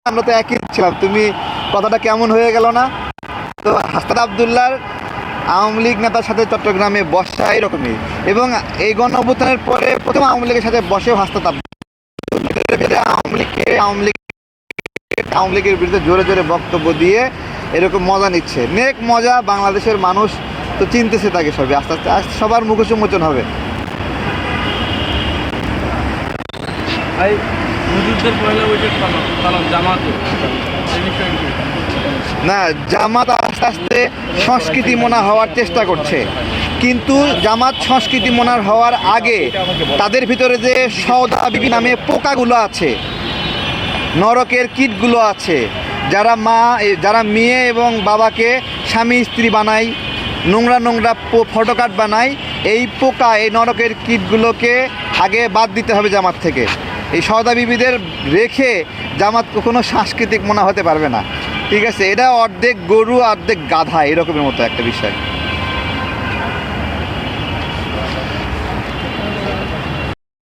আমরা তো একই ছিলাম, তুমি কথাটা কেমন হয়ে গেল না? তো হাসনাত আবদুল্লাহর আওয়ামী লীগ নেতার সাথে চট্টগ্রামে বসা এরকমই, এবং এই গণ অভ্যুত্থানের পরে প্রথম আওয়ামী লীগের সাথে বসেও হাসনাত আবদুল্লাহ আওয়ামী লীগের বিরুদ্ধে জোরে জোরে বক্তব্য দিয়ে এরকম মজা নিচ্ছে। নেক মজা, বাংলাদেশের মানুষ তো চিনতেছে তাকে, সবই আস্তে আস্তে আস্তে সবার মুখোন্মোচন হবে। ভাই হুজুরদের পয়লা বৈশাখ পালন জামাতে এই বিষয়ে কি? না, জামাত আস্তে আস্তে সংস্কৃতি মনা হওয়ার চেষ্টা করছে, কিন্তু জামাত সংস্কৃতি মনার হওয়ার আগে তাদের ভিতরে যে সওদা বিবি নামে পোকাগুলো আছে, নরকের কীটগুলো আছে, যারা মেয়ে এবং বাবাকে স্বামী স্ত্রী বানায়, নোংরা নোংরা ফটোকার্ড বানায়, এই পোকা, এই নরকের কীটগুলোকে আগে বাদ দিতে হবে জামাত থেকে। এই সওদা বিবিদের রেখে জামাত কখনো সাংস্কৃতিক মনা হতে পারবে না, ঠিক আছে? এটা অর্ধেক গরু অর্ধেক গাধা এরকমের মতো একটা বিষয়।